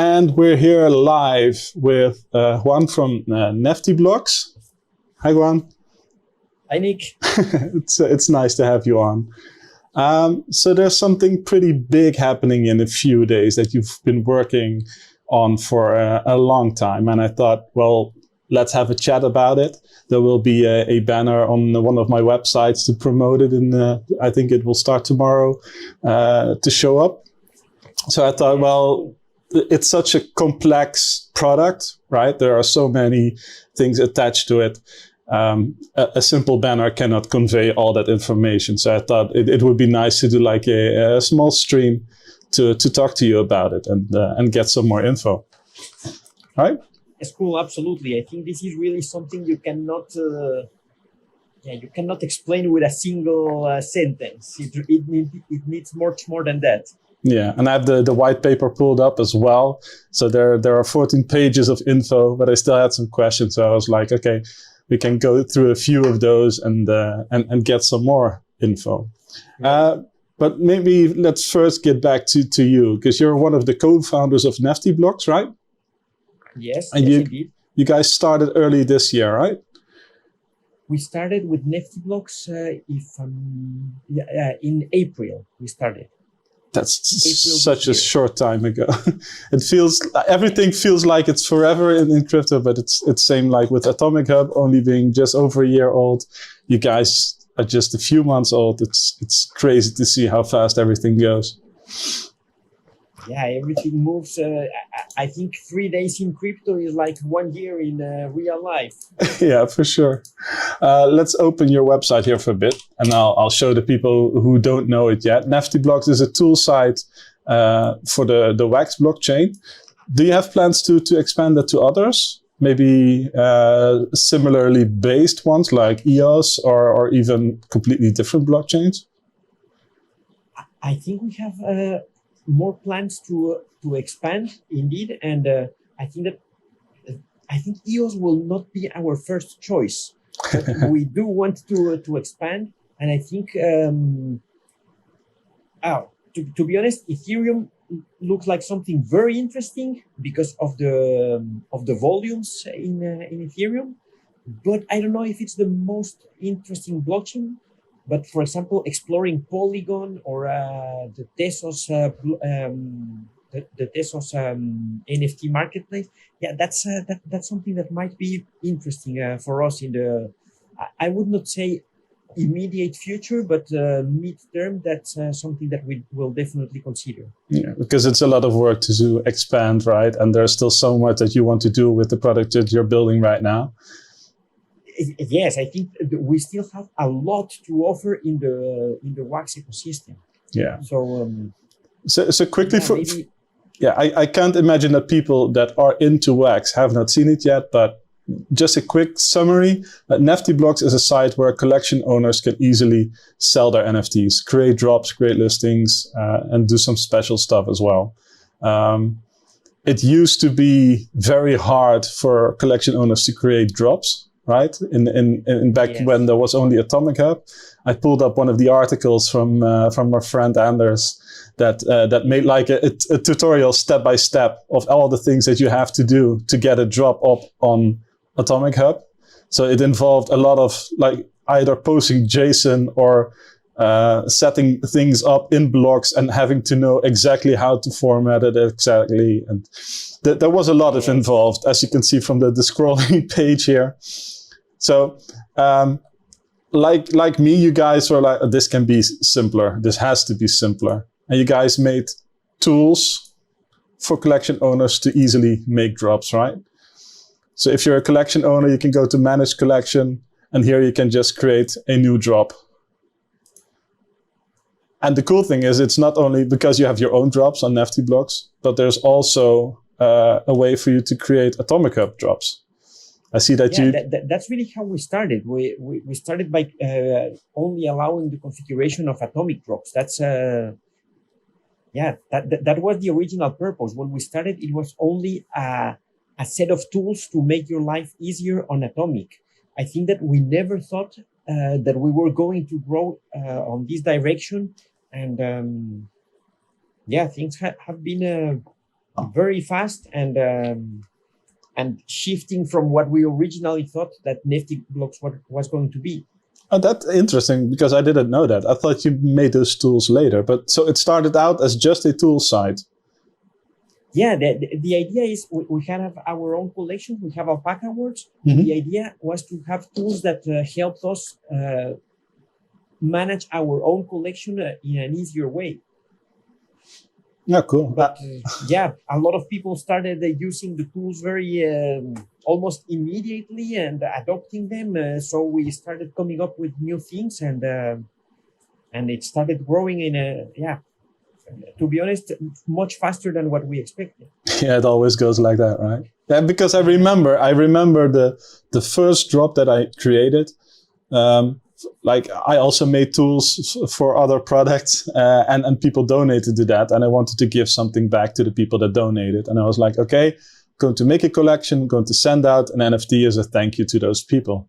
And we're here live with Juan from NeftyBlocks. Hi, Juan. Hi, Nick. It's nice to have you on. So there's something pretty big happening in a few days that you've been working on for a long time. And I thought, well, let's have a chat about it. There will be a banner on one of my websites to promote it. And I think it will start tomorrow to show up. So I thought, well, it's such a complex product, right? There are so many things attached to it. A simple banner cannot convey all that information. So I thought it would be nice to do like a small stream to talk to you about it and get some more info. All right? It's cool, absolutely. I think this is really something you cannot explain with a single sentence. It needs much more than that. Yeah, and I have the white paper pulled up as well. So there are 14 pages of info, but I still had some questions. So I was like, okay, we can go through a few of those and get some more info. But maybe let's first get back to you, because you're one of the co-founders of NeftyBlocks, right? Yes, and yes, indeed. You guys started early this year, right? We started with NeftyBlocks in April. We started. That's such a short time ago. Everything feels like it's forever in crypto, but it's same like with Atomic Hub only being just over a year old. You guys are just a few months old. It's crazy to see how fast everything goes. Yeah, everything moves. I think 3 days in crypto is like 1 year in real life. Yeah, for sure. Let's open your website here for a bit, and I'll show the people who don't know it yet. NeftyBlocks is a tool site for the Wax blockchain. Do you have plans to expand that to others? Maybe similarly based ones like EOS or even completely different blockchains? I think we have more plans to expand, indeed, and I think EOS will not be our first choice. But we do want to expand, and I think to be honest, Ethereum looks like something very interesting because of the volumes in Ethereum. But I don't know if it's the most interesting blockchain. But for example, exploring Polygon or the Tezos NFT marketplace, yeah, that's something that might be interesting for us in the, I would not say immediate future, but mid-term. That's something that we will definitely consider. Yeah, because it's a lot of work to expand, right? And there's still so much that you want to do with the product that you're building right now. Yes, I think we still have a lot to offer in the Wax ecosystem. Yeah. So quickly I can't imagine that people that are into Wax have not seen it yet, but just a quick summary. NeftyBlocks is a site where collection owners can easily sell their NFTs, create drops, create listings, and do some special stuff as well. It used to be very hard for collection owners to create drops. Right? In back when there was only Atomic Hub, I pulled up one of the articles from our friend Anders that made like a tutorial step by step of all the things that you have to do to get a drop up on Atomic Hub. So it involved a lot of like either posting JSON or setting things up in blocks and having to know exactly how to format it exactly. And there was a lot of involved, as you can see from the scrolling page here. So, like me, you guys were like, this can be simpler. This has to be simpler. And you guys made tools for collection owners to easily make drops, right? So if you're a collection owner, you can go to Manage Collection, and here you can just create a new drop. And the cool thing is, it's not only because you have your own drops on NeftyBlocks, but there's also a way for you to create Atomic Hub drops. I see that that's really how we started. We started by only allowing the configuration of atomic drops. That's that was the original purpose. When we started, it was only a set of tools to make your life easier on Atomic. I think that we never thought that we were going to grow on this direction, and things have been very fast and shifting from what we originally thought that NeftyBlocks was going to be. Oh, that's interesting because I didn't know that. I thought you made those tools later, but so it started out as just a tool site. Yeah, the idea is we have our own collection. We have alpaca words. Mm-hmm. The idea was to have tools that helped us manage our own collection in an easier way. Yeah, cool. But yeah, a lot of people started using the tools very almost immediately and adopting them. So we started coming up with new things, and it started growing in to be honest, much faster than what we expected. Yeah, it always goes like that, right? Yeah, because I remember the first drop that I created. Like I also made tools for other products, and people donated to that, and I wanted to give something back to the people that donated. And I was like, okay, going to make a collection, going to send out an NFT as a thank you to those people.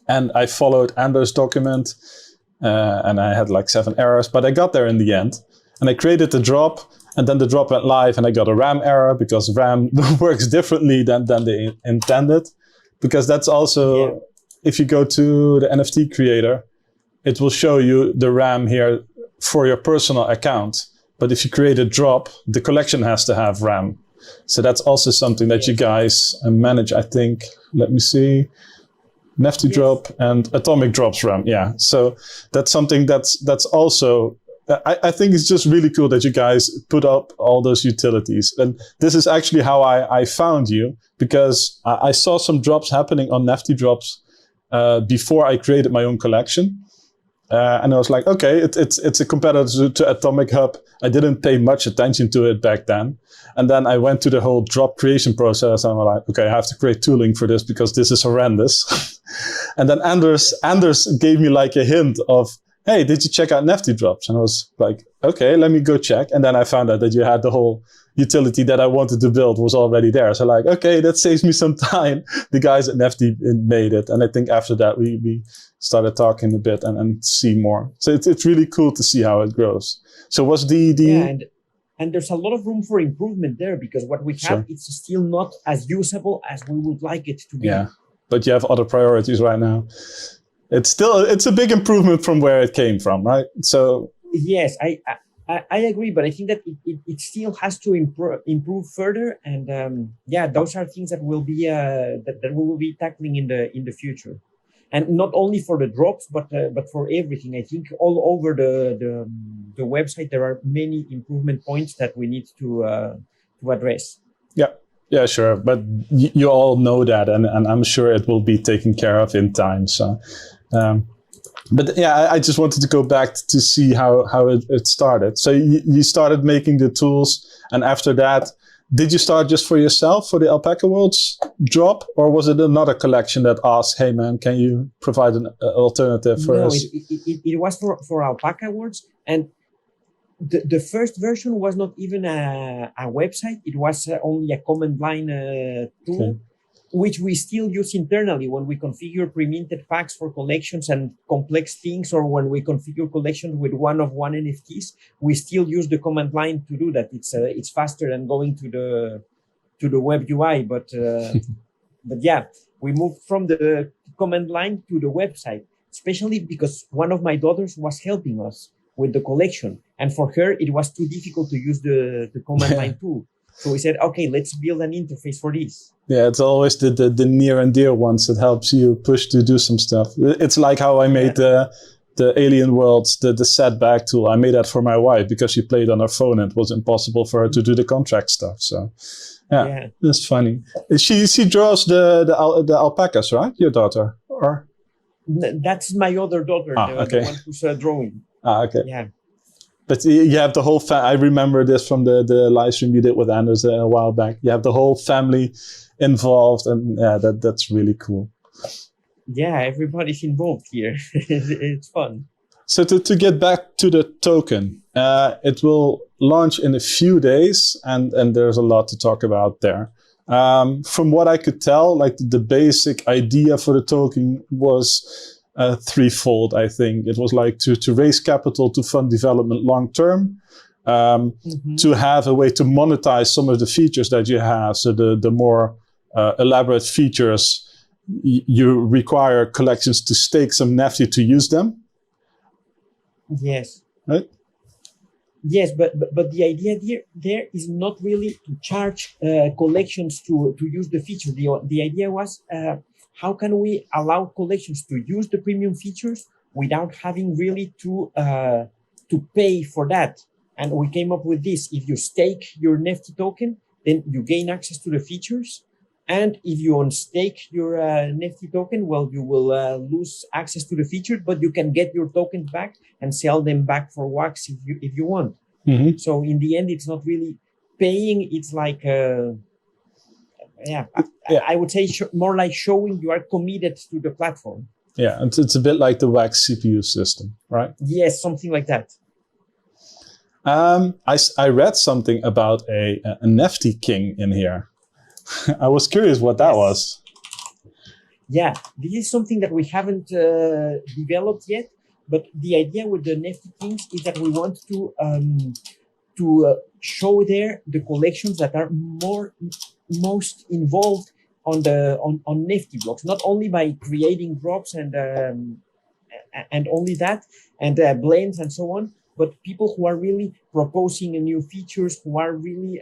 And I followed Anders' document, and I had like 7 errors, but I got there in the end. And I created the drop, and then the drop went live, and I got a RAM error because RAM works differently than they intended. Because that's also, if you go to the NFT creator, it will show you the RAM here for your personal account. But if you create a drop, the collection has to have RAM. So that's also something that you guys manage, I think. Let me see. Nefty drop and atomic drops RAM. Yeah. So that's something that's also... I think it's just really cool that you guys put up all those utilities. And this is actually how I found you, because I saw some drops happening on Nefty drops before I created my own collection. And I was like, okay, it's a competitor to Atomic Hub. I didn't pay much attention to it back then. And then I went to the whole drop creation process, and I'm like, okay, I have to create tooling for this because this is horrendous. And then Anders gave me like a hint of, hey, did you check out Nefty drops? And I was like, okay, let me go check. And then I found out that you had the whole utility that I wanted to build was already there. So like, okay, that saves me some time. The guys at Nefty made it. And I think after that, we started talking a bit and see more. So it's really cool to see how it grows. So was Yeah, and there's a lot of room for improvement there, because what we have, it's still not as usable as we would like it to be. Yeah, but you have other priorities right now. It's a big improvement from where it came from, right? So yes, I agree, but I think that it still has to improve further, and those are things that will be that we will be tackling in the future, and not only for the drops, but for everything. I think all over the website there are many improvement points that we need to address. Yeah, sure. But you all know that, and I'm sure it will be taken care of in time. So, but yeah, I just wanted to go back to see how it started. So you started making the tools, and after that, did you start just for yourself for the Alpaca Worlds drop, or was it another collection that asked, "Hey man, can you provide an alternative for us?" It was for Alpaca Worlds, and the first version was not even a website. It was only a command line tool, which we still use internally when we configure pre-minted packs for collections and complex things, or when we configure collections with one-of-one NFTs. We still use the command line to do that. It's faster than going to the web UI, but yeah, we moved from the command line to the website, especially because one of my daughters was helping us with the collection, and for her it was too difficult to use the command line tool. So we said, okay, let's build an interface for this. Yeah, it's always the near and dear ones that helps you push to do some stuff. It's like how I made the Alien Worlds, the setback tool. I made that for my wife because she played on her phone and it was impossible for her to do the contract stuff. So yeah. That's funny. She draws the alpacas, right? Your daughter? Or that's my other daughter, the one who's drawing. Okay. Yeah. But you have the whole I remember this from the live stream you did with Anders a while back. You have the whole family involved, and yeah, that's really cool. Yeah, everybody's involved here. It's fun. So to get back to the token, it will launch in a few days, and there's a lot to talk about there. From what I could tell, like the basic idea for the token was threefold, I think. It was like to raise capital to fund development long term, to have a way to monetize some of the features that you have. So the more elaborate features, you require collections to stake some Nefty to use them. Yes. Right? Yes, but the idea there is not really to charge collections to use the feature. The idea was how can we allow collections to use the premium features without having really to pay for that. And we came up with this: if you stake your Nefty token, then you gain access to the features. And if you unstake your Nefty token, well, you will lose access to the feature, but you can get your tokens back and sell them back for wax if you want. Mm-hmm. So in the end, it's not really paying. It's like, I would say more like showing you are committed to the platform. Yeah, it's a bit like the wax CPU system, right? Yes, something like that. I read something about a Nefty King in here. I was curious what that was. Yeah, this is something that we haven't developed yet. But the idea with the Nefty Kings is that we want to show there the collections that are most involved on NeftyBlocks, not only by creating drops and only that and blends and so on, but people who are really proposing new features, who are really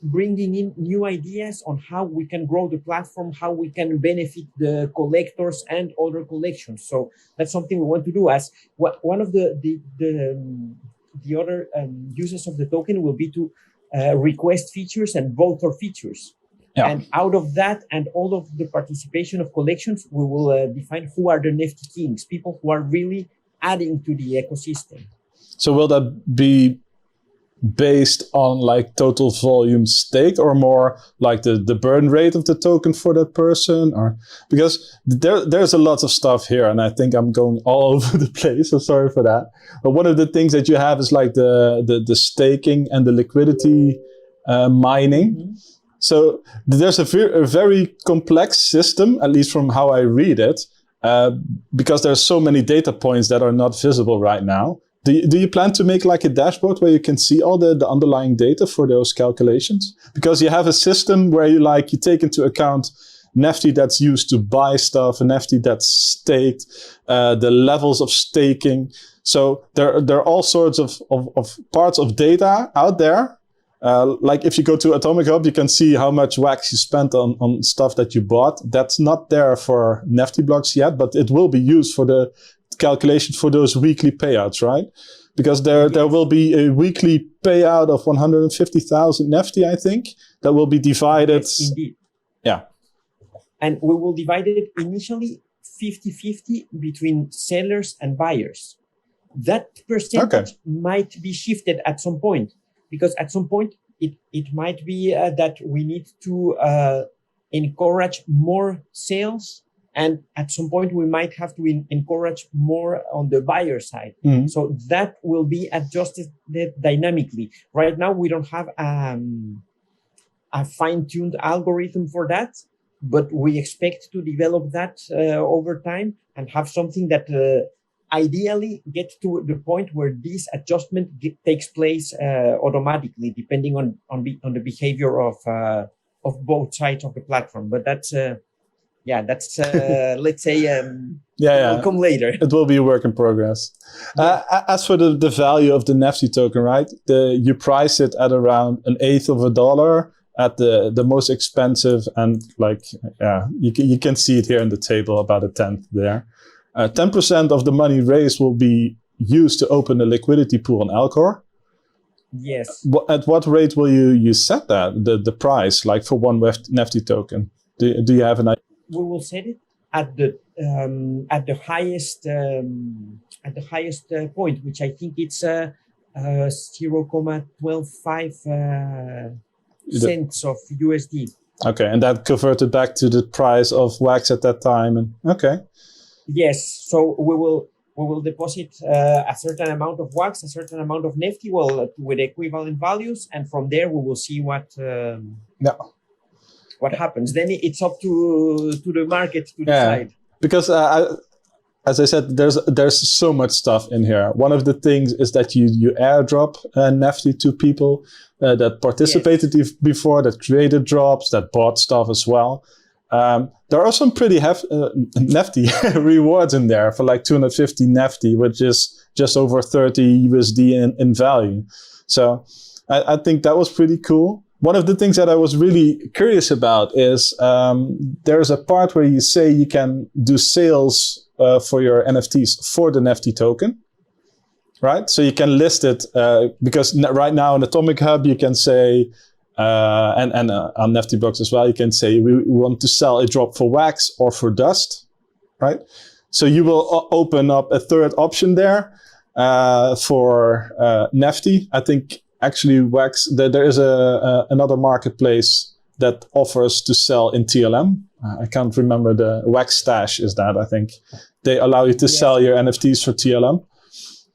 bringing in new ideas on how we can grow the platform, how we can benefit the collectors and other collections. So that's something we want to do. As one of the other uses of the token will be to request features and vote for features. Yeah. And out of that and all of the participation of collections, we will define who are the Nefty Kings, people who are really adding to the ecosystem. So will that be based on like total volume stake, or more like the burn rate of the token for that person? Or because there's a lot of stuff here, and I think I'm going all over the place, so sorry for that. But one of the things that you have is like the staking and the liquidity mining. Mm-hmm. So there's a very complex system, at least from how I read it, because there's so many data points that are not visible right now. Do you plan to make like a dashboard where you can see all the underlying data for those calculations? Because you have a system where you take into account Nefty that's used to buy stuff, and Nefty that's staked, the levels of staking. So there are all sorts of parts of data out there. Like if you go to Atomic Hub, you can see how much wax you spent on stuff that you bought. That's not there for NeftyBlocks yet, but it will be used for the calculation for those weekly payouts, right? Because there will be a weekly payout of 150,000 Nefty, I think, that will be divided. Yes, indeed. Yeah. And we will divide it initially 50-50 between sellers and buyers. That percentage might be shifted at some point, because at some point it might be that we need to encourage more sales. And at some point, we might have to encourage more on the buyer side. Mm-hmm. So that will be adjusted dynamically. Right now, we don't have a fine-tuned algorithm for that, but we expect to develop that over time and have something that ideally gets to the point where this adjustment takes place automatically, depending on the behavior of both sides of the platform. But that's... that's let's say will come later. It will be a work in progress. Yeah. As for the value of the Nefty token, right? You price it at around $0.125 at the most expensive, and you can see it here in the table, about 1/10 there. 10% of the money raised will be used to open a liquidity pool on Alcor. Yes. At what rate will you set that the price, like for one Nefty token? Do you have an idea? We will set it at the highest point, which I think it's 0.125 cents of USD. Okay, and that converted back to the price of wax at that time. And okay. Yes, so we will deposit a certain amount of wax, a certain amount of Nefty, with equivalent values, and from there we will see what happens. Then it's up to the market to decide. Because as I said, there's so much stuff in here. One of the things is that you airdrop Nefty to people that participated before, that created drops, that bought stuff as well. There are some pretty Nefty rewards in there for like 250 Nefty, which is just over 30 USD in value. So I think that was pretty cool. One of the things that I was really curious about is there's a part where you say you can do sales for your NFTs for the Nefty token, right? So you can list it because right now in Atomic Hub you can say, and on NeftyBlocks as well, you can say we want to sell a drop for wax or for dust, right? So you will open up a third option there for Nefty. I think actually wax, there is another marketplace that offers to sell in TLM. I can't remember the Wax Stash is that, I think. They allow you to sell your NFTs for TLM.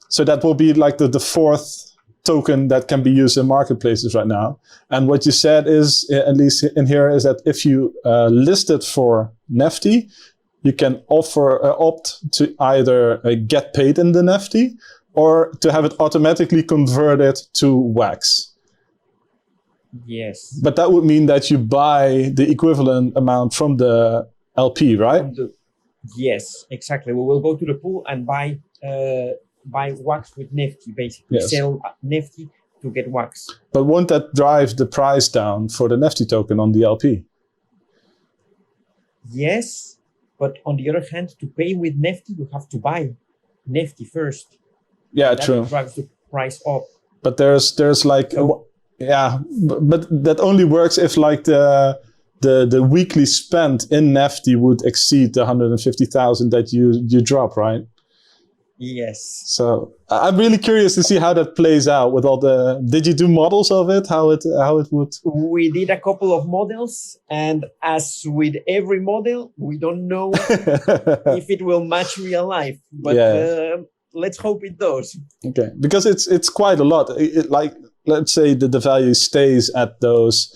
So that will be like the fourth token that can be used in marketplaces right now. And what you said is, at least in here, is that if you list it for Nefty, you can opt to either get paid in the Nefty or to have it automatically converted to wax. Yes. But that would mean that you buy the equivalent amount from the LP, right? Yes, exactly. We will go to the pool and buy wax with Nefty, basically. Yes. Sell Nefty to get wax. But won't that drive the price down for the Nefty token on the LP? Yes, but on the other hand, to pay with Nefty, you have to buy Nefty first. Yeah, that true. Drives the price up. But there's like, yeah, but that only works if like the weekly spend in Nefty would exceed the 150,000 that you drop, right? Yes. So I'm really curious to see how that plays out with all the. Did you do models of it? How it would? We did a couple of models, and as with every model, we don't know if it will match real life. But let's hope it does. Okay, because it's quite a lot. Like let's say that the value stays at those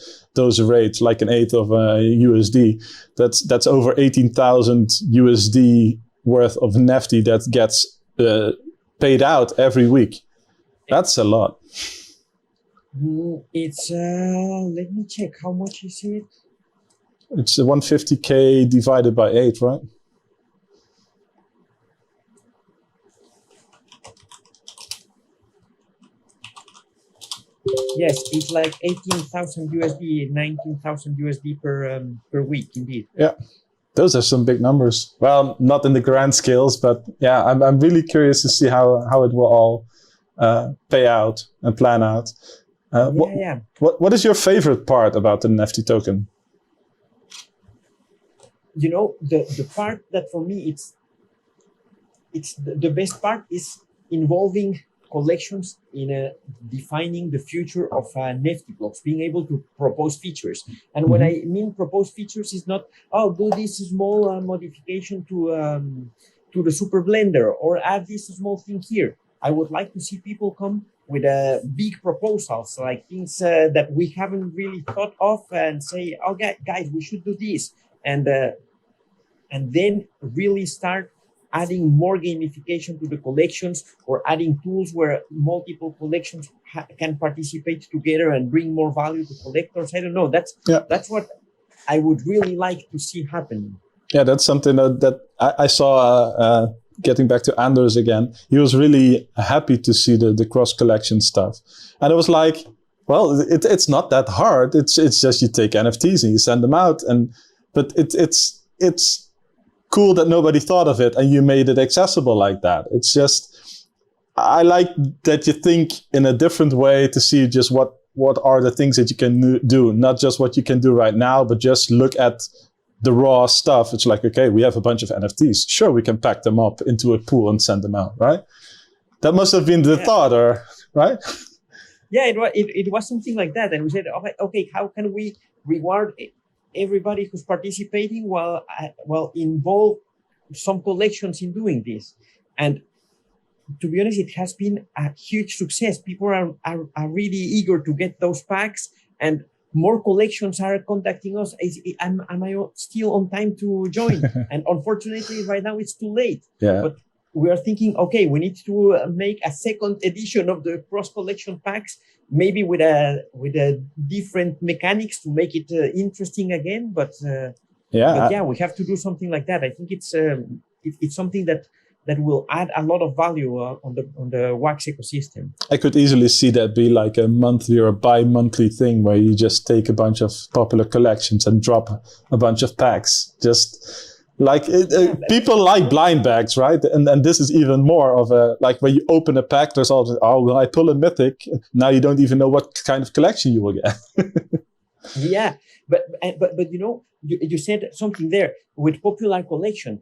rates, like an eighth of USD. That's over 18,000 USD worth of Nefty that gets paid out every week. That's a lot. It's let me check, how much is it? It's 150K divided by 8, right? Yes, it's like 18,000 USD, 19,000 USD per week, indeed. Yeah. Those are some big numbers. Well, not in the grand scales, but yeah, I'm really curious to see how it will all pay out and plan out. What is your favorite part about the Nefty token? You know, the part that for me it's the best part is involving collections in defining the future of NeftyBlocks, being able to propose features. And when I mean propose features, is not, oh, do this small modification to the Super Blender or add this small thing here. I would like to see people come with big proposals, like things that we haven't really thought of, and say, okay, guys, we should do this. And then really start adding more gamification to the collections, or adding tools where multiple collections can participate together and bring more value to collectors. I don't know. That's what I would really like to see happen. Yeah, that's something that I saw. Getting back to Anders again, he was really happy to see the cross collection stuff, and it was like, well, it's not that hard. It's just you take NFTs and you send them out, but it's cool that nobody thought of it and you made it accessible like that. It's just, I like that you think in a different way to see just what are the things that you can do, not just what you can do right now, but just look at the raw stuff. It's like, okay, we have a bunch of NFTs. Sure, we can pack them up into a pool and send them out, right? That must have been the thought, or right? Yeah, it was something like that. And we said, okay, how can we reward everybody who's participating while involve some collections in doing this? And to be honest, it has been a huge success. People are really eager to get those packs, and more collections are contacting us. Am I still on time to join? And unfortunately, right now it's too late. Yeah. But we are thinking, okay, we need to make a second edition of the cross collection packs, maybe with a different mechanics to make it interesting again. But yeah, we have to do something like that. I think it's something that will add a lot of value on the wax ecosystem. I could easily see that be like a monthly or a bi-monthly thing where you just take a bunch of popular collections and drop a bunch of packs. Just like people like blind bags, right? And this is even more of a, like when you open a pack, there's always, oh, will I pull a mythic? Now you don't even know what kind of collection you will get. Yeah, but you said something there with popular collection,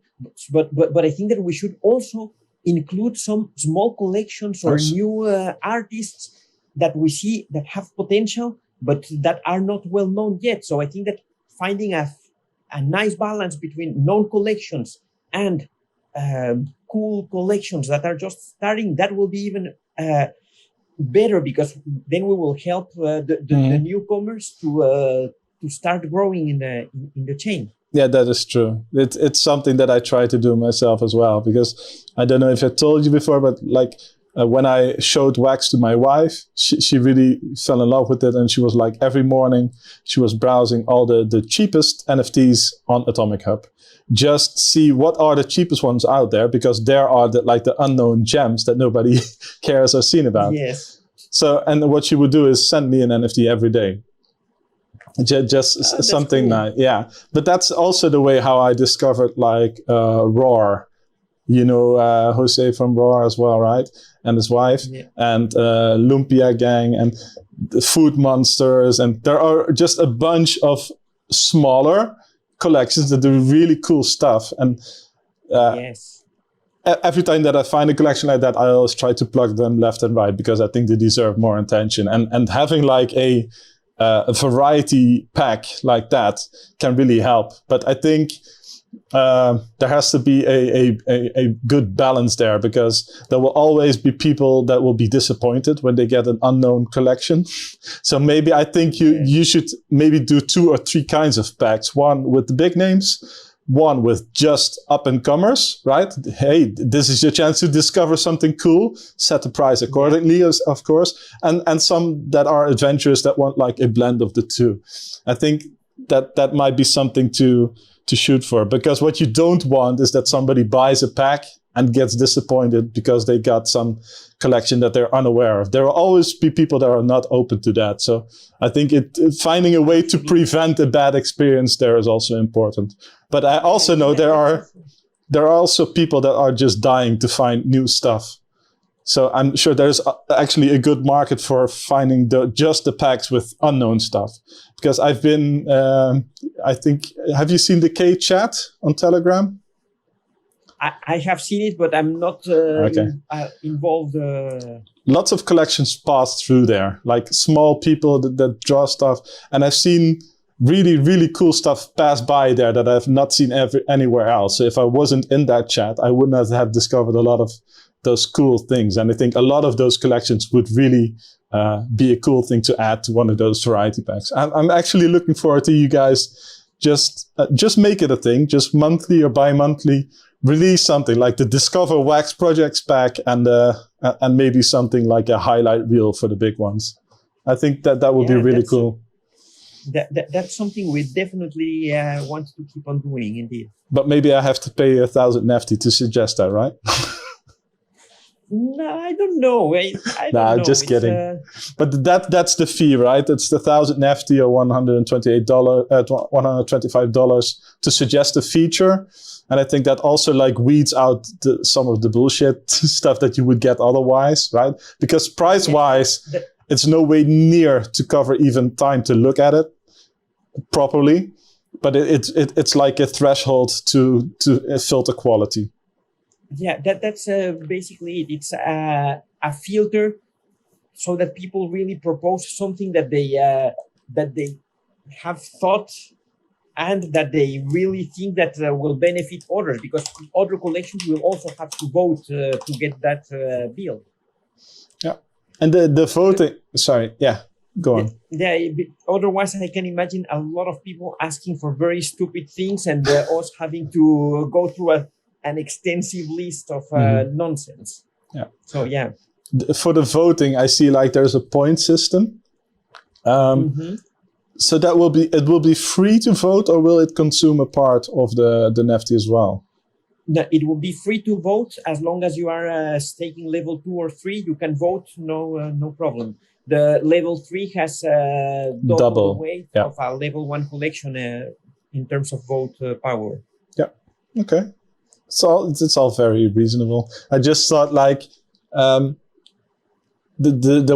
but I think that we should also include some small collections or new artists that we see that have potential, but that are not well known yet. So I think that finding a nice balance between known collections and cool collections that are just starting, that will be even better, because then we will help the newcomers to start growing in the chain. Yeah, that is true. It's something that I try to do myself as well, because I don't know if I told you before, but like when I showed wax to my wife, she really fell in love with it, and she was like, every morning she was browsing all the cheapest NFTs on Atomic Hub. Just see what are the cheapest ones out there, because there are the unknown gems that nobody cares or seen about. Yes. So, and what she would do is send me an NFT every day. Just something cool. nice. Yeah. But that's also the way how I discovered like Roar. You know, Jose from Roar as well, right? And his wife, and Lumpia Gang and the Food Monsters. And there are just a bunch of smaller collections that do really cool stuff. And every time that I find a collection like that, I always try to plug them left and right, because I think they deserve more attention. And having like a variety pack like that can really help. But I think there has to be a good balance there, because there will always be people that will be disappointed when they get an unknown collection. So maybe I think you should maybe do 2 or 3 kinds of packs. One with the big names, one with just up-and-comers, right? Hey, this is your chance to discover something cool. Set the price accordingly, of course. And some that are adventurous that want like a blend of the two. I think that might be something to shoot for, because what you don't want is that somebody buys a pack and gets disappointed because they got some collection that they're unaware of. There will always be people that are not open to that. So I think finding a way to prevent a bad experience there is also important. But I also know there are also people that are just dying to find new stuff. So I'm sure there's actually a good market for finding just the packs with unknown stuff. Because I've been, I think, have you seen the K chat on Telegram? I have seen it, but I'm not involved. Lots of collections pass through there, like small people that draw stuff. And I've seen really, really cool stuff pass by there that I've not seen anywhere else. So if I wasn't in that chat, I would not have discovered a lot of those cool things. And I think a lot of those collections would really be a cool thing to add to one of those variety packs. I'm actually looking forward to you guys just make it a thing, just monthly or bi-monthly, release something like the Discover Wax Projects pack and maybe something like a highlight reel for the big ones. I think that would be really cool. That's something we definitely want to keep on doing, indeed. But maybe I have to pay 1,000 Nefty to suggest that, right? No, I don't know. I don't know. Just kidding. But that's the fee, right? It's the 1,000 Nefty or $125 to suggest a feature. And I think that also like weeds out some of the bullshit stuff that you would get otherwise, right? Because price-wise, it's no way near to cover even time to look at it properly. But it's like a threshold to filter quality. Yeah, that's basically it. It's a filter so that people really propose something that they have thought and that they really think that will benefit others, because other collections will also have to vote to get that bill. Yeah, and the voting. Sorry, yeah. go on. Otherwise, I can imagine a lot of people asking for very stupid things and us having to go through an extensive list of nonsense. Yeah. So yeah. For the voting, I see like there's a point system. So that will be free to vote, or will it consume a part of the Nefty as well? No, it will be free to vote as long as you are staking level 2 or 3. You can vote, no problem. The level 3 has double the weight of a level 1 collection in terms of vote power. Yeah. Okay. It's all very reasonable. I just thought like the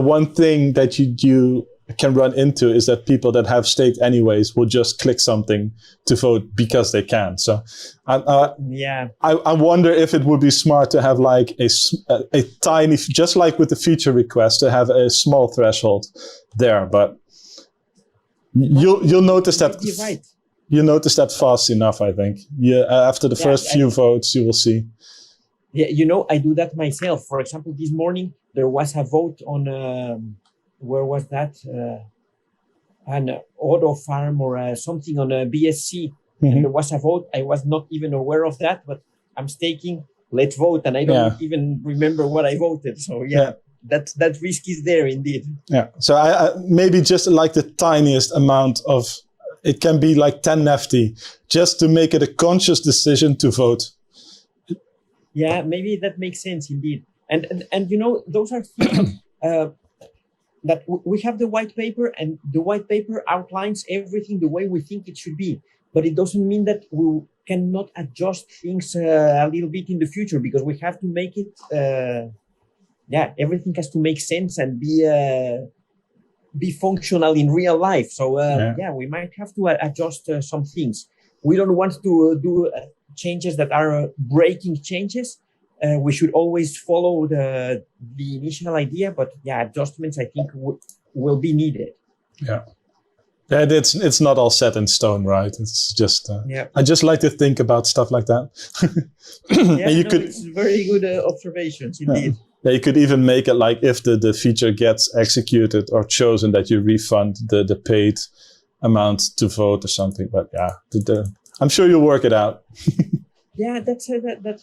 one thing that you can run into is that people that have staked anyways will just click something to vote because they can. So I wonder if it would be smart to have like a tiny, just like with the feature request, to have a small threshold there. But you'll notice that. You're right. You notice that fast enough, I think. Yeah, after the first few votes, you will see. Yeah, I do that myself. For example, this morning there was a vote on. Where was that? An auto farm or something on a BSC. And there was a vote. I was not even aware of that, but I'm staking. Let's vote, and I don't even remember what I voted. So that risk is there indeed. Yeah. So I maybe just like the tiniest amount of. It can be like 10 Nefty, just to make it a conscious decision to vote. Yeah, maybe that makes sense indeed. And those are things. That we have the white paper, and the white paper outlines everything the way we think it should be. But it doesn't mean that we cannot adjust things a little bit in the future, because we have to make it, everything has to make sense and be functional in real life. So we might have to adjust some things. We don't want to do changes that are breaking changes. We should always follow the initial idea, but adjustments I think will be needed. Yeah, it's not all set in stone, right? It's just I just like to think about stuff like that. It's very good observations indeed. Yeah, you could even make it like if the feature gets executed or chosen, that you refund the paid amount to vote or something. But I'm sure you'll work it out. Yeah, that's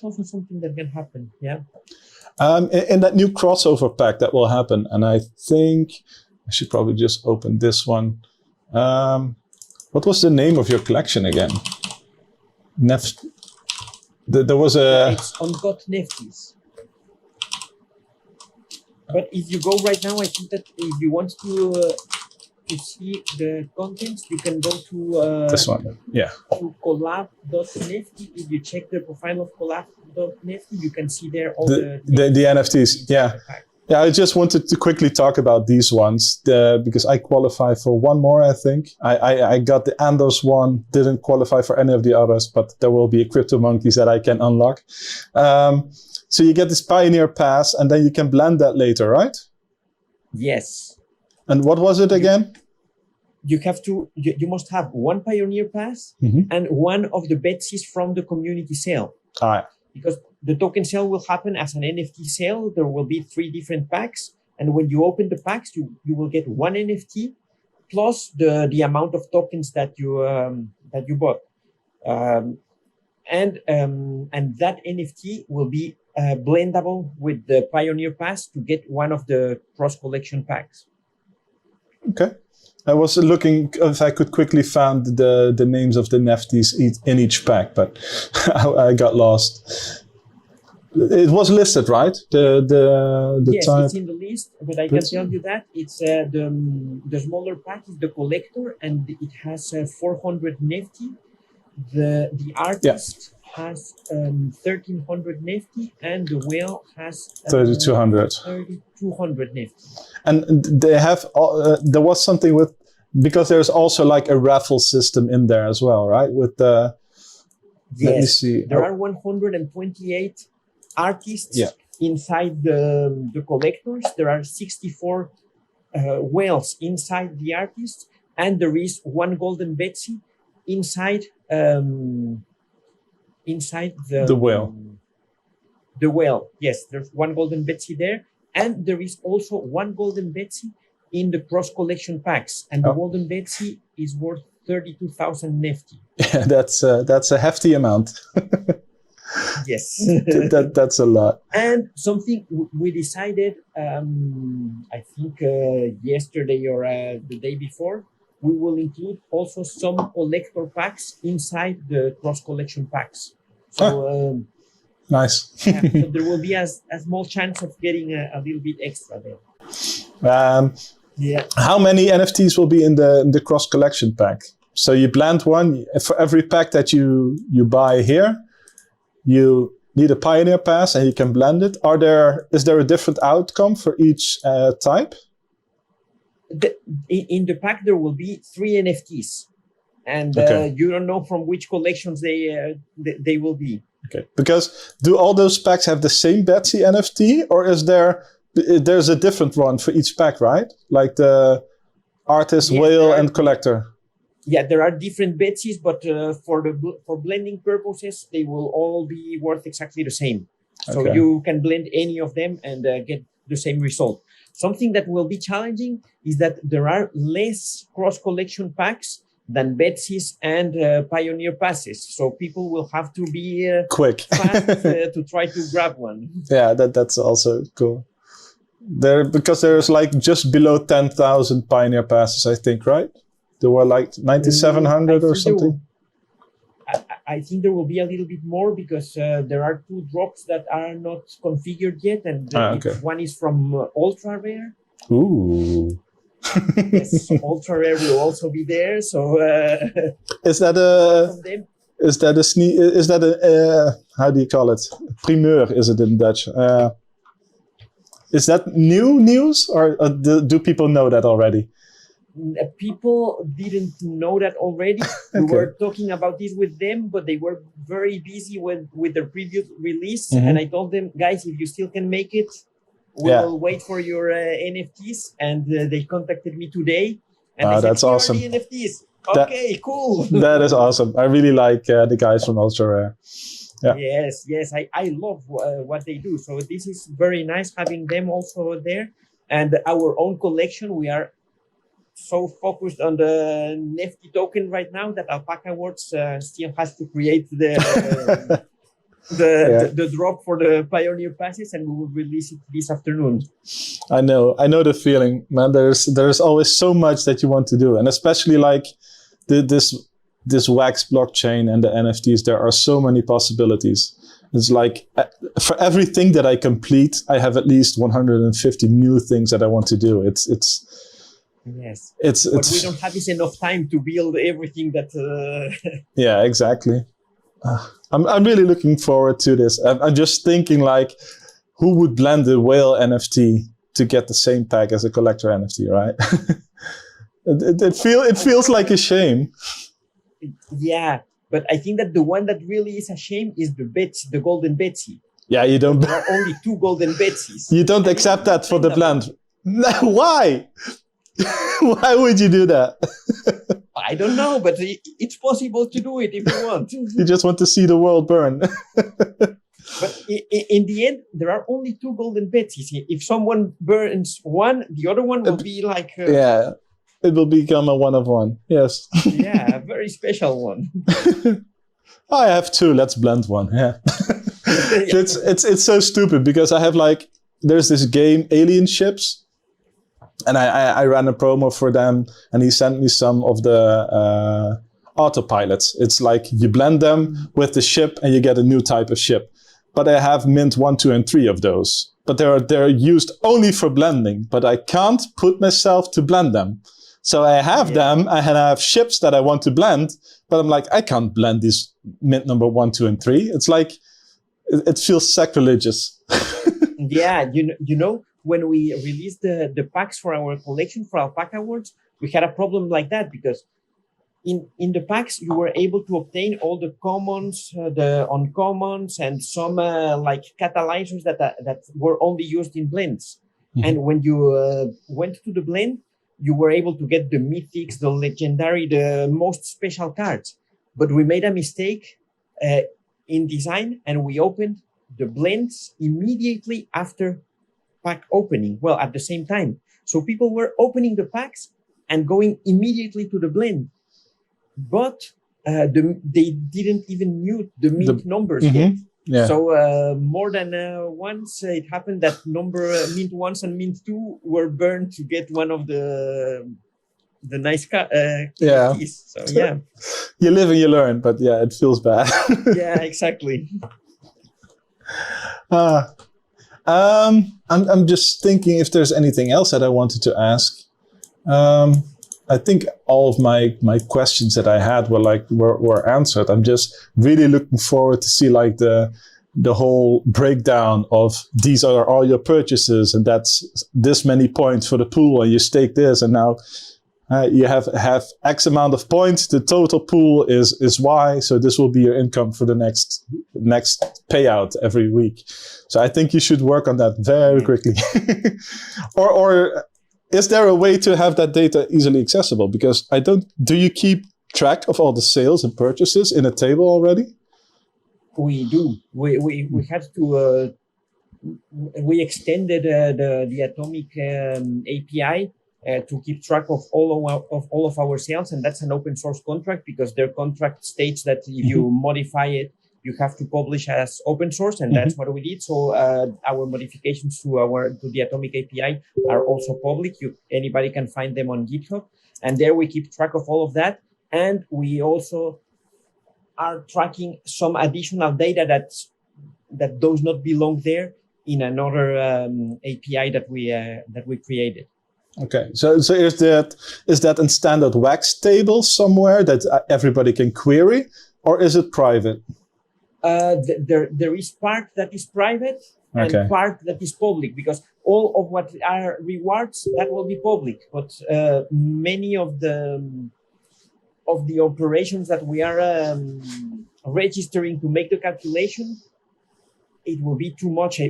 also something that can happen. Yeah. In that new crossover pack that will happen, and I think I should probably just open this one. What was the name of your collection again? There was a. It's on Got Nefties. But if you go right now, I think that if you want to see the contents, you can go to this one. Yeah. To collab.nefty. If you check the profile of collab.nefty, you can see there all the NFTs. Yeah. Yeah, I just wanted to quickly talk about these ones because I qualify for one more, I think. I got the Andos one, didn't qualify for any of the others, but there will be a Crypto Monkeys that I can unlock. So you get this Pioneer Pass, and then you can blend that later, right? Yes. And what was it again? You have to. You must have one Pioneer Pass and one of the Betsy's from the community sale. Because the token sale will happen as an NFT sale. There will be 3 different packs, and when you open the packs, you will get one NFT plus the amount of tokens that you bought, and that NFT will be blendable with the Pioneer Pass to get one of the cross collection packs. Okay. I was looking if I could quickly find the names of the Nefties in each pack, but I got lost. It was listed, right? Yes, type. It's in the list, but I can tell you that it's the smaller pack is the collector, and it has 400 Nefty. The artist has 1300 Nefty, and the whale has 3200. 3200 Nefty. And they have there was something with, because there's also like a raffle system in there as well, right? With the let me see. There are 128 artists inside the collectors. There are 64 whales inside the artists, and there is one golden Betsy inside the whale. The whale, yes. There's one golden Betsy there, and there is also one golden Betsy in the cross collection packs, and the Golden Betsy is worth 32,000 Nefty. Yeah, that's a hefty amount. Yes. That's a lot. And something we decided, I think yesterday or the day before, we will include also some collector packs inside the cross collection packs. So nice. yeah, so there will be a small chance of getting a little bit extra there. Yeah. How many NFTs will be in the cross collection pack? So you blend one for every pack that you buy here. You need a Pioneer Pass and you can blend it. Is there a different outcome for each type? In the pack, there will be 3 NFTs. And you don't know from which collections they will be. Okay. Because do all those packs have the same Betsy NFT? Or is there's a different one for each pack, right? Like the artist, whale, and collector. Yeah, there are different Betsy's, but for blending purposes, they will all be worth exactly the same. So you can blend any of them and get the same result. Something that will be challenging is that there are less cross-collection packs than Betsy's and Pioneer Passes. So people will have to be quick fast to try to grab one. Yeah, that's also cool. Because there's like just below 10,000 Pioneer Passes, I think, right? There were like 9,700 or something. I think there will be a little bit more because there are 2 drops that are not configured yet, and one is from Ultra Rare. Ooh. Yes, Ultra Rare will also be there. So is that a how do you call it? Primeur is it in Dutch? Is that new news, or do people know that already? People didn't know that already. We were talking about this with them, but they were very busy with their previous release. And I told them, guys, if you still can make it, we'll wait for your NFTs. And they contacted me today. And they said, that's awesome. The NFTs. Okay, cool. That is awesome. I really like the guys from Ultra Rare. Yeah. Yes. I love what they do. So this is very nice having them also there. And our own collection, we are so focused on the Nefty token right now that Alpaca Works still has to create the drop for the Pioneer Passes, and we will release it this afternoon. I know the feeling, man. There's always so much that you want to do, and especially like this wax blockchain and the NFTs. There are so many possibilities. It's like for everything that I complete, I have at least 150 new things that I want to do. Yes, what we don't have is enough time to build everything that. Yeah, exactly. I'm really looking forward to this. I'm just thinking like, who would blend the whale NFT to get the same pack as a collector NFT, right? it feels like a shame. Yeah, but I think that the one that really is a shame is the Golden Betsy. Yeah, you don't. There are only 2 Golden Betsy's. You don't accept that for the blend. No, why? Why would you do that? I don't know, but it's possible to do it if you want. You just want to see the world burn. But in the end, there are only 2 Golden Betsy's. If someone burns one, the other one will be like... yeah, it will become a one of one. Yes. Yeah, a very special one. I have 2. Let's blend one. Yeah. It's so stupid because I have like... There's this game, Alien Ships. And I ran a promo for them, and he sent me some of the autopilots. It's like you blend them with the ship, and you get a new type of ship. But I have mint 1, 2, and 3 of those. But they're used only for blending. But I can't put myself to blend them. So I have them, and I have ships that I want to blend. But I'm like, I can't blend these mint number 1, 2, and 3. It's like it feels sacrilegious. Yeah, you know. When we released the packs for our collection for Alpaca Works, we had a problem like that because in the packs you were able to obtain all the commons, the uncommons, and some like catalyzers that were only used in blends. Mm-hmm. And when you went to the blend, you were able to get the mythics, the legendary, the most special cards. But we made a mistake in design, and we opened the blends immediately after pack opening, well, at the same time. So people were opening the packs and going immediately to the blend, but they didn't even knew the mint numbers yet. Yeah. So more than once it happened that mint 1 and mint 2 were burned to get one of the nice keys. So yeah, you live and you learn, but yeah, it feels bad. Yeah, exactly. I'm just thinking if there's anything else that I wanted to ask. I think all of my questions that I had were answered. I'm just really looking forward to see like the whole breakdown of these are all your purchases and that's this many points for the pool and you stake this and now you have X amount of points. The total pool is Y, so this will be your income for the next payout every week. So I think you should work on that very quickly. or is there a way to have that data easily accessible? Because do you keep track of all the sales and purchases in a table already? We do. We had to. We extended the Atomic API to keep track of all of our sales, and that's an open source contract because their contract states that if you modify it, you have to publish as open source, and that's what we did. So our modifications to the Atomic API are also public. Anybody can find them on GitHub, and there we keep track of all of that, and we also are tracking some additional data that does not belong there in another API that we created. Okay, so is that in standard Wax tables somewhere that everybody can query, or is it private? There is part that is private and part that is public, because all of what are rewards that will be public, but many of the operations that we are registering to make the calculation, it will be too much.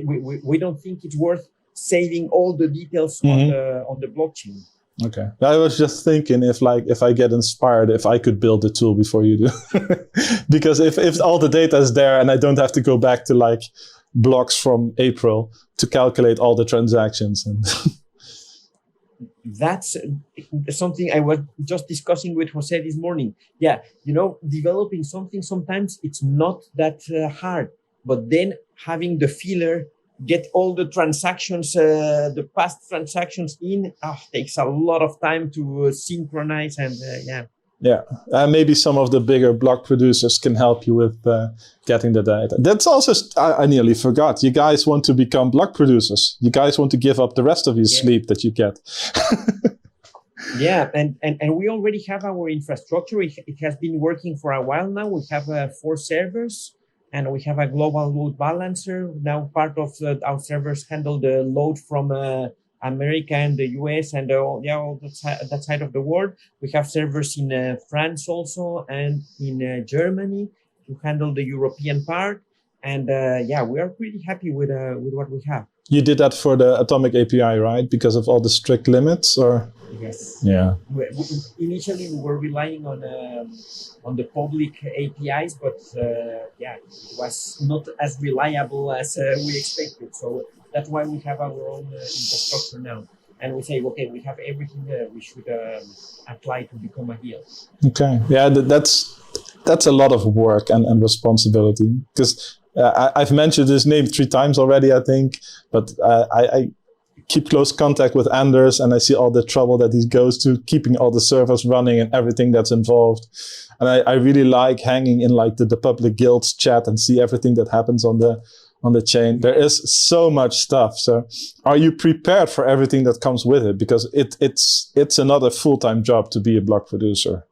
We don't think it's worth saving all the details on the blockchain. Okay, I was just thinking if I get inspired, if I could build the tool before you do, because if all the data is there and I don't have to go back to like blocks from April to calculate all the transactions and. That's something I was just discussing with Jose this morning. Yeah, developing something sometimes it's not that hard, but then having the filler get all the transactions, the past transactions in, takes a lot of time to synchronize and Yeah, maybe some of the bigger block producers can help you with getting the data. That's also, I nearly forgot, you guys want to become block producers. You guys want to give up the rest of your sleep that you get. Yeah, and we already have our infrastructure. It has been working for a while now. We have 4 servers and we have a global load balancer. Now part of our servers handle the load from America and the US and all that side of the world. We have servers in France also and in Germany to handle the European part. And we are pretty happy with what we have. You did that for the Atomic API, right? Because of all the strict limits, or? Yes. Yeah. Initially, we were relying on the public APIs, but it was not as reliable as we expected. So that's why we have our own infrastructure now. And we say, okay, we have everything we should apply to become a guild. Okay. Yeah, that's a lot of work and responsibility. Because I've mentioned his name 3 times already, I think. But I keep close contact with Anders, and I see all the trouble that he goes to keeping all the servers running and everything that's involved. And I really like hanging in like the public guilds chat and see everything that happens on the chain. There is so much stuff. So are you prepared for everything that comes with it? Because it's another full-time job to be a block producer.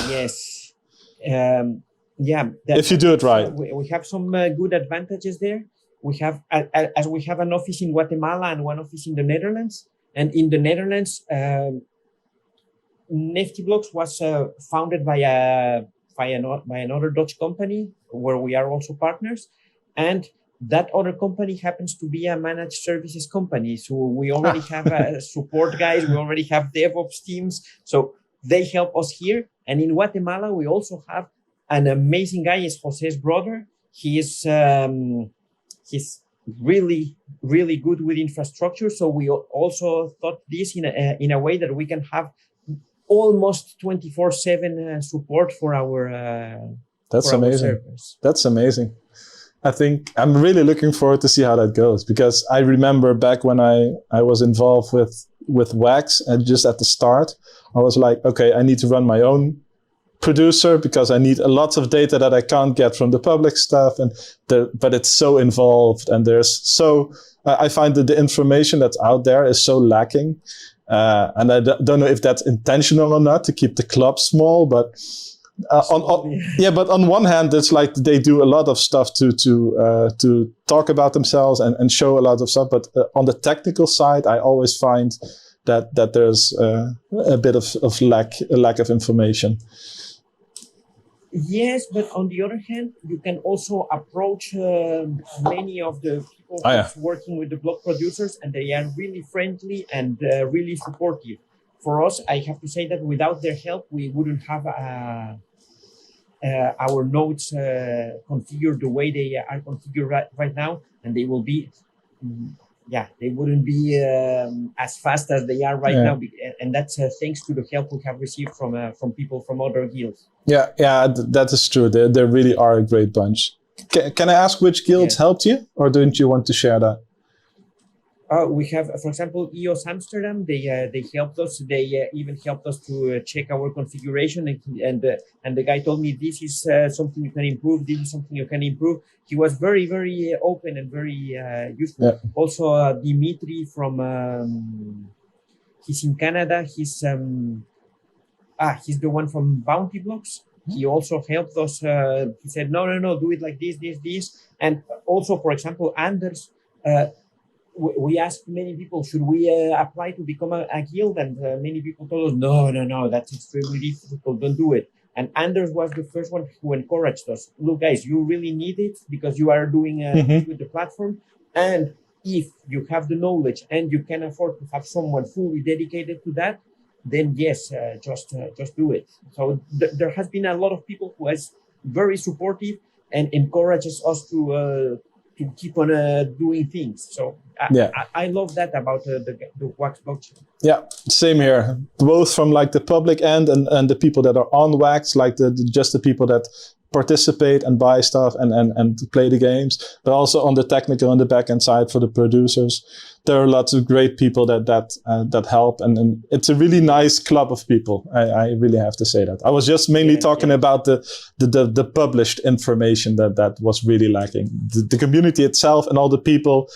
Yes. If you do it right. We have some good advantages there. We have, as we have an office in Guatemala and one office in the Netherlands. And in the Netherlands, NeftyBlocks was founded by another Dutch company where we are also partners. And that other company happens to be a managed services company. So we already have support guys. We already have DevOps teams. So they help us here. And in Guatemala, we also have an amazing guy. Is Jose's brother. He is really good with infrastructure. So we also thought this in a way that we can have almost 24/7 support for our That's for our amazing. servers. That's amazing. I think I'm really looking forward to see how that goes, because I remember back when I was involved with Wax, and just at the start, I was like, okay, I need to run my own producer because I need a lot of data that I can't get from the public stuff, but it's so involved, and I find that the information that's out there is so lacking, and I don't know if that's intentional or not to keep the club small, but but on one hand, it's like they do a lot of stuff to talk about themselves and show a lot of stuff, but on the technical side, I always find that there's a bit of lack of information. Yes, but on the other hand, you can also approach many of the people who's working with the block producers, and they are really friendly and really supportive. For us, I have to say that without their help, we wouldn't have our nodes configured the way they are configured right now, and they will be, they wouldn't be as fast as they are right now, and that's thanks to the help we have received from people from other guilds. Yeah, that is true. They really are a great bunch. Can I ask which guilds helped you, or don't you want to share that? We have, for example, EOS Amsterdam. They helped us. They even helped us to check our configuration, and the guy told me this is something you can improve. This is something you can improve. He was very, very open and very useful. Yeah. Also, Dimitri from he's in Canada. He's the one from Bounty Blocks. He also helped us. He said, no, do it like this. And also, for example, Anders. We asked many people, should we apply to become a guild? And many people told us, no, that's extremely difficult, don't do it. And Anders was the first one who encouraged us. Look, guys, you really need it because you are doing this with the platform. And if you have the knowledge and you can afford to have someone fully dedicated to that, then yes, just do it. So there has been a lot of people who is very supportive and encourages us to keep on doing things. So I love that about the Wax blockchain. Yeah, same here. Both from like the public end and the people that are on Wax, like just the people that participate and buy stuff and play the games, but also on the technical and the back-end side for the producers. There are lots of great people that help, and it's a really nice club of people. I really have to say that. I was just mainly talking about the published information that was really lacking. The community itself and all the people.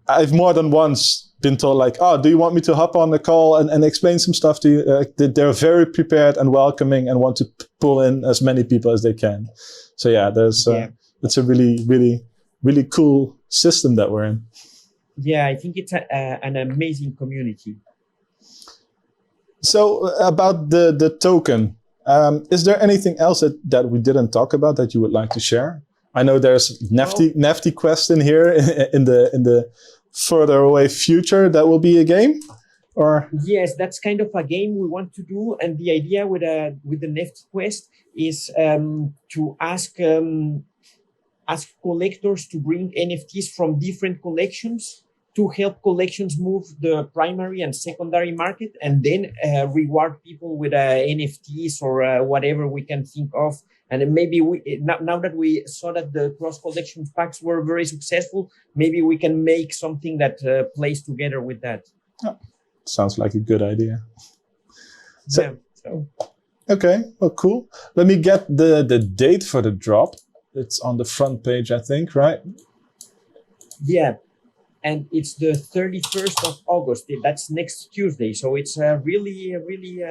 I've more than once been told like, oh, do you want me to hop on the call and explain some stuff to you? They're very prepared and welcoming and want to pull in as many people as they can. So it's a really, really, really cool system that we're in. Yeah, I think it's an amazing community. So about the token, is there anything else that we didn't talk about that you would like to share? I know there's Nefty Quest in here in the further away future. That will be a game, or yes, that's kind of a game we want to do. And the idea with the Nefty Quest is to ask collectors to bring NFTs from different collections to help collections move the primary and secondary market, and then reward people with NFTs or whatever we can think of. And maybe now that we saw that the cross collection packs were very successful, maybe we can make something that plays together with that. Oh, sounds like a good idea. Okay, well, cool. Let me get the date for the drop. It's on the front page, I think, right? Yeah, and it's the 31st of August. That's next Tuesday. So it's really, really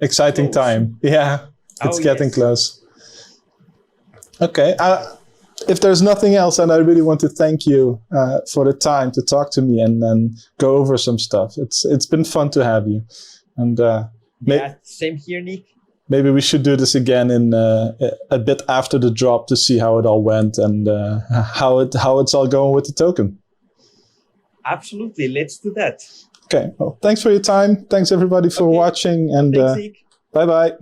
exciting close. Time. Yeah. It's getting close. Okay. If there's nothing else, and I really want to thank you for the time to talk to me and go over some stuff. It's been fun to have you. And same here, Nick. Maybe we should do this again in a bit after the drop to see how it all went and how it's all going with the token. Absolutely. Let's do that. Okay. Well, thanks for your time. Thanks everybody for watching, and thanks, Nick. Bye-bye.